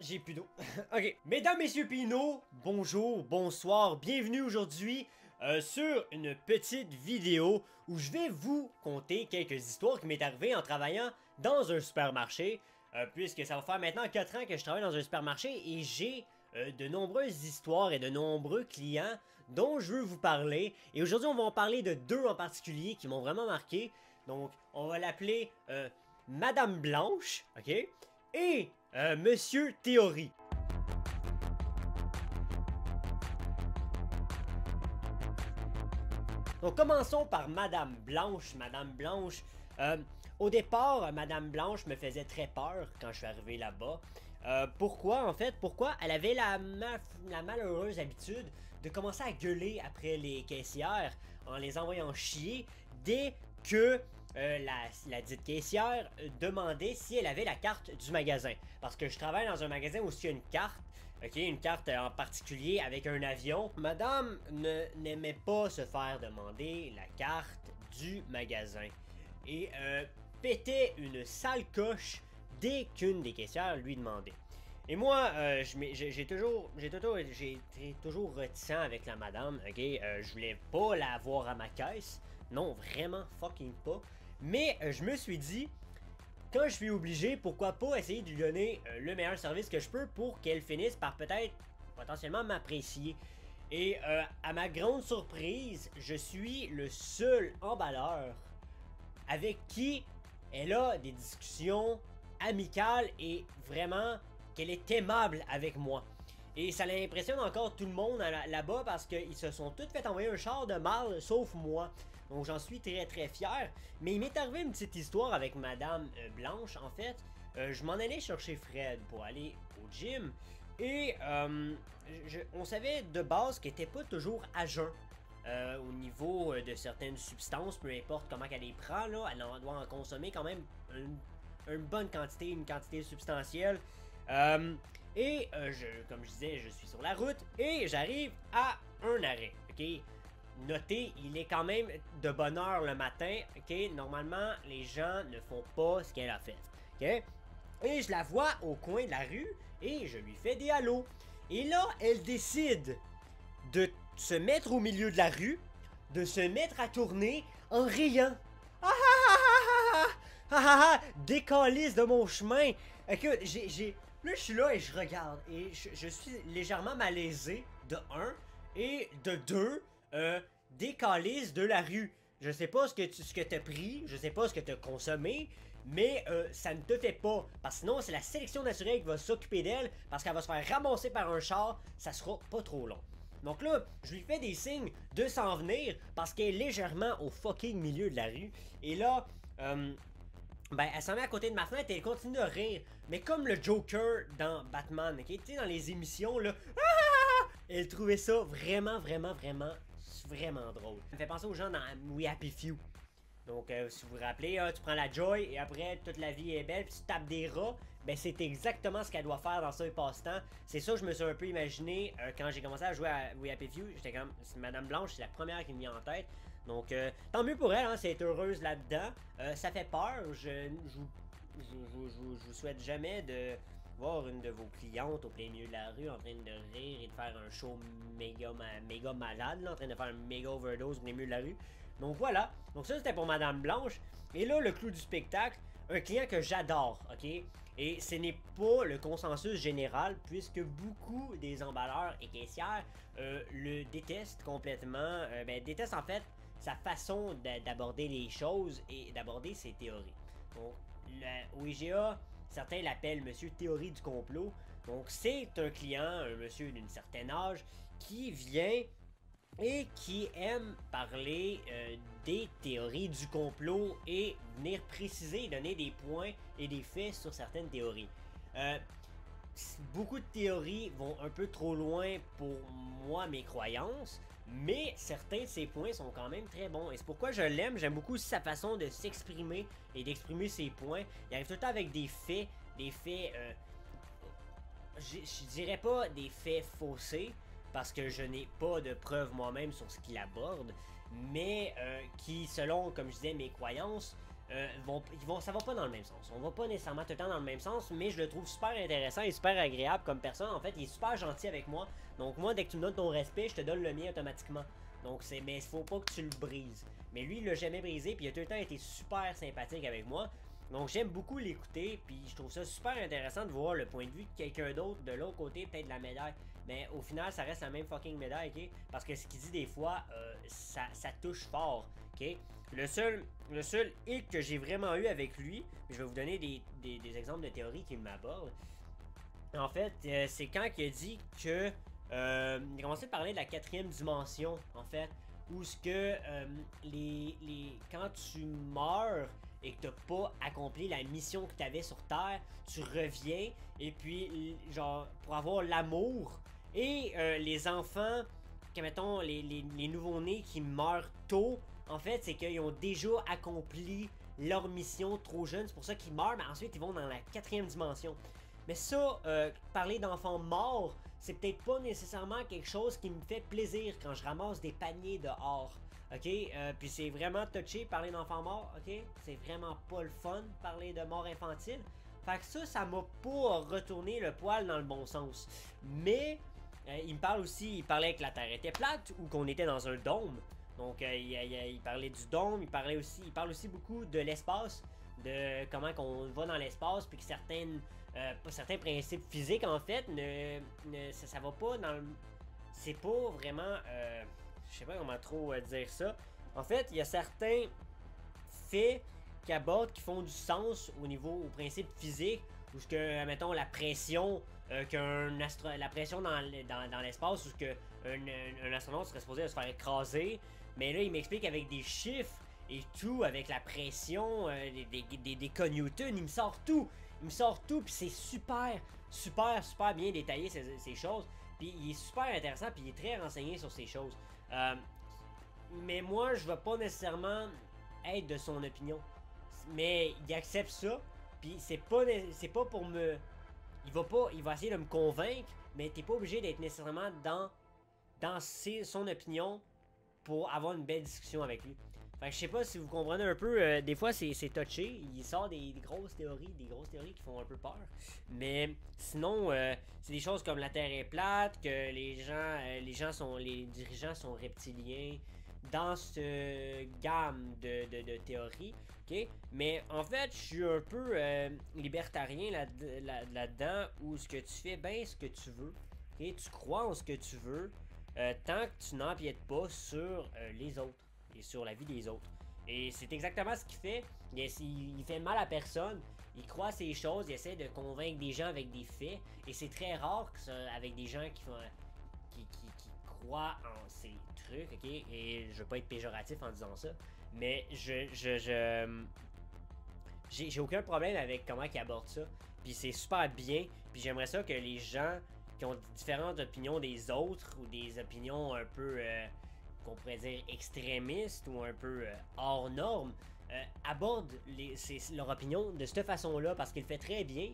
J'ai plus d'eau. Ok. Mesdames, messieurs Pinot, bonjour, bonsoir, bienvenue aujourd'hui sur une petite vidéo où je vais vous conter quelques histoires qui m'est arrivées en travaillant dans un supermarché. Puisque ça va faire maintenant 4 ans que je travaille dans un supermarché et j'ai de nombreuses histoires et de nombreux clients dont je veux vous parler. Et aujourd'hui, on va en parler de deux en particulier qui m'ont vraiment marqué. Donc, on va l'appeler Madame Blanche, ok? Et Monsieur Théorie. Donc commençons par Madame Blanche. Madame Blanche, au départ, Madame Blanche me faisait très peur quand je suis arrivé là-bas. Pourquoi en fait? Pourquoi? Elle avait la malheureuse habitude de commencer à gueuler après les caissières en les envoyant chier dès que la dite caissière demandait si elle avait la carte du magasin. Parce que je travaille dans un magasin où il y a une carte, ok, une carte en particulier avec un avion. Madame n'aimait pas se faire demander la carte du magasin. Et pétait une sale coche dès qu'une des caissières lui demandait. Et moi, j'ai été toujours réticent avec la madame, ok? Je voulais pas la voir à ma caisse. Non, vraiment fucking pas. Mais je me suis dit, quand je suis obligé, pourquoi pas essayer de lui donner le meilleur service que je peux pour qu'elle finisse par peut-être potentiellement m'apprécier. Et à ma grande surprise, je suis le seul emballeur avec qui elle a des discussions amicales et vraiment qu'elle est aimable avec moi. Et ça l'impressionne encore tout le monde là-bas parce qu'ils se sont tous fait envoyer un char de mal sauf moi. Donc j'en suis très très fier. Mais il m'est arrivé une petite histoire avec Madame Blanche en fait. Je m'en allais chercher Fred pour aller au gym. Et on savait de base qu'elle était pas toujours à jeun. Au niveau de certaines substances, peu importe comment elle les prend, là, elle doit en consommer quand même une bonne quantité, une quantité substantielle. Comme je disais, je suis sur la route et j'arrive à un arrêt, ok? Notez, il est quand même de bonne heure le matin, ok? Normalement, les gens ne font pas ce qu'elle a fait, ok? Et je la vois au coin de la rue et je lui fais des halos. Et là, elle décide de se mettre au milieu de la rue, de se mettre à tourner en riant. Ah ah ah ah ah ah ah, décalisse de mon chemin. Écoute, là je suis là et je regarde et je suis légèrement malaisé de 1 et de 2, décalisse de la rue. Je sais pas ce que t'as pris, je sais pas ce que t'as consommé, mais ça ne te fait pas. Parce que sinon, c'est la sélection naturelle qui va s'occuper d'elle, parce qu'elle va se faire ramasser par un char, ça sera pas trop long. Donc là, je lui fais des signes de s'en venir, parce qu'elle est légèrement au fucking milieu de la rue. Et là, ben, elle s'en met à côté de ma fenêtre et elle continue de rire. Mais comme le Joker dans Batman, ok? Tu sais, dans les émissions, là, elle trouvait ça vraiment drôle. Ça me fait penser aux gens dans We Happy Few. Donc, si vous vous rappelez, tu prends la Joy et après, toute la vie est belle, puis tu tapes des rats. Ben, c'est exactement ce qu'elle doit faire dans ce passe-temps. C'est ça que je me suis un peu imaginé quand j'ai commencé à jouer à We Happy Few. J'étais comme, Madame Blanche, c'est la première qui me vient en tête. Donc, tant mieux pour elle, hein, c'est être heureuse là-dedans. Ça fait peur. Je vous souhaite jamais de voir une de vos clientes au plein milieu de la rue en train de rire et de faire un show méga malade, là, en train de faire un méga overdose au plein milieu de la rue. Donc voilà, donc ça c'était pour Madame Blanche. Et là, le clou du spectacle, un client que j'adore, ok? Et ce n'est pas le consensus général, puisque beaucoup des emballeurs et caissières le détestent complètement, détestent en fait sa façon d'aborder les choses et d'aborder ses théories. Donc, au IGA, certains l'appellent Monsieur Théorie du complot. Donc, c'est un client, un monsieur d'une certaine âge, qui vient et qui aime parler des théories du complot et venir préciser, donner des points et des faits sur certaines théories. Beaucoup de théories vont un peu trop loin pour moi, mes croyances, mais certains de ces points sont quand même très bons. Et c'est pourquoi je l'aime, j'aime beaucoup sa façon de s'exprimer et d'exprimer ses points. Il arrive tout le temps avec des faits, je dirais pas des faits faussés, parce que je n'ai pas de preuves moi-même sur ce qu'il aborde, mais qui, selon, comme je disais, mes croyances, ça va pas dans le même sens. On va pas nécessairement tout le temps dans le même sens, mais je le trouve super intéressant et super agréable comme personne. En fait, il est super gentil avec moi. Donc moi, dès que tu me donnes ton respect, je te donne le mien automatiquement. Donc mais il faut pas que tu le brises. Mais lui, il l'a jamais brisé, puis il a tout le temps été super sympathique avec moi. Donc j'aime beaucoup l'écouter, puis je trouve ça super intéressant de voir le point de vue de quelqu'un d'autre de l'autre côté, peut-être de la médaille. Mais au final, ça reste la même fucking médaille, ok? Parce que ce qu'il dit des fois, ça touche fort, ok? Le seul hic que j'ai vraiment eu avec lui, je vais vous donner des exemples de théories qui m'abordent. En fait, c'est quand il a dit que... il a commencé à parler de la quatrième dimension, en fait. Où ce que quand tu meurs et que t'as pas accompli la mission que t'avais sur Terre, tu reviens et puis genre pour avoir l'amour et les enfants, que mettons les nouveau-nés qui meurent tôt, en fait c'est qu'ils ont déjà accompli leur mission trop jeune, c'est pour ça qu'ils meurent, mais ensuite ils vont dans la quatrième dimension. Mais ça, parler d'enfants morts, c'est peut-être pas nécessairement quelque chose qui me fait plaisir quand je ramasse des paniers dehors. Ok? Puis c'est vraiment touché parler d'enfants morts. Ok? C'est vraiment pas le fun parler de mort infantile. Fait que ça m'a pas retourné le poil dans le bon sens. Mais il me parle aussi, il parlait que la Terre était plate ou qu'on était dans un dôme. Donc il parlait du dôme, il parle aussi beaucoup de l'espace, de comment qu'on va dans l'espace, puis que certains principes physiques en fait ça va pas dans le... C'est pas vraiment je sais pas comment trop dire ça. En fait, il y a certains faits qui abordent, qui font du sens au principe physique, où ce que, mettons, la pression la pression dans l'espace, où ce que un astronaute serait supposé se faire écraser. Mais là, il m'explique avec des chiffres et tout, avec la pression, des co-newtons, il me sort tout. Il me sort tout, puis c'est super bien détaillé ces choses. Puis il est super intéressant, puis il est très renseigné sur ces choses. Mais moi, je vais pas nécessairement être de son opinion. Mais il accepte ça, puis c'est pas pour me... Il va essayer de me convaincre, mais t'es pas obligé d'être nécessairement dans son opinion pour avoir une belle discussion avec lui. Fait que je sais pas si vous comprenez un peu, des fois c'est touché, il sort des grosses théories qui font un peu peur. Mais sinon, c'est des choses comme la Terre est plate, que les dirigeants sont reptiliens, dans cette gamme de théories, ok? Mais en fait, je suis un peu libertarien là-dedans, où ce que tu fais bien ce que tu veux, ok? Tu crois en ce que tu veux, tant que tu n'empiètes pas sur les autres et sur la vie des autres. Et c'est exactement ce qu'il fait. Il fait mal à personne. Il croit ces choses, il essaie de convaincre des gens avec des faits. Et c'est très rare que ça, avec des gens qui croient en ces trucs, ok? Et je veux pas être péjoratif en disant ça. Mais j'ai aucun problème avec comment il aborde ça. Puis c'est super bien. Puis j'aimerais ça que les gens qui ont différentes opinions des autres ou des opinions un peu qu'on pourrait dire extrémistes ou un peu hors normes abordent leur opinion de cette façon-là, parce qu'il le fait très bien.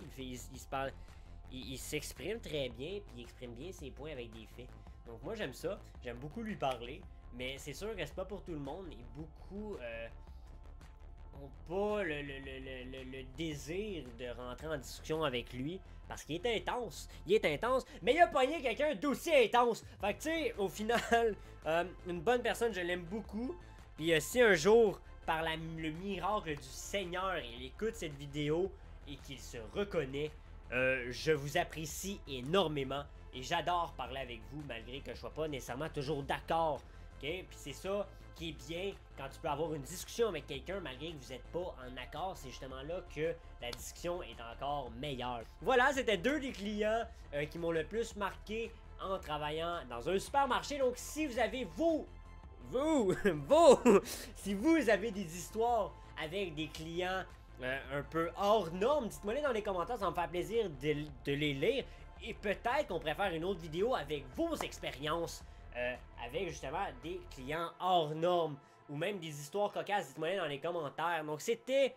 Il s'exprime très bien, puis il exprime bien ses points avec des faits. Donc moi j'aime ça, j'aime beaucoup lui parler, mais c'est sûr que c'est pas pour tout le monde, et beaucoup ont pas le désir de rentrer en discussion avec lui, parce qu'il est intense, mais il a pogné quelqu'un d'aussi intense. Fait que tu sais, au final, une bonne personne, je l'aime beaucoup, puis si un jour, par le miracle du Seigneur, il écoute cette vidéo et qu'il se reconnaît, je vous apprécie énormément et j'adore parler avec vous, malgré que je sois pas nécessairement toujours d'accord. Ok? Puis c'est ça qui est bien quand tu peux avoir une discussion avec quelqu'un malgré que vous n'êtes pas en accord. C'est justement là que la discussion est encore meilleure. Voilà, c'était deux des clients qui m'ont le plus marqué en travaillant dans un supermarché. Donc si vous avez si vous avez des histoires avec des clients un peu hors normes, dites-moi les dans les commentaires, ça va me faire plaisir de les lire. Et peut-être qu'on pourrait faire une autre vidéo avec vos expériences avec justement des clients hors normes ou même des histoires cocasses, dites-moi dans les commentaires. Donc c'était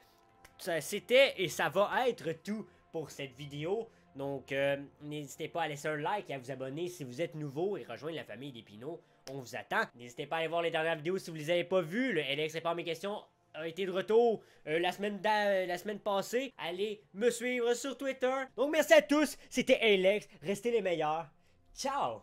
et ça va être tout pour cette vidéo. Donc n'hésitez pas à laisser un like et à vous abonner si vous êtes nouveau et rejoindre la famille des Pinots. On vous attend. N'hésitez pas à aller voir les dernières vidéos si vous les avez pas vues. Le LX répond à mes questions a été de retour la semaine passée. Allez me suivre sur Twitter. Donc merci à tous, c'était Alex, restez les meilleurs. Ciao!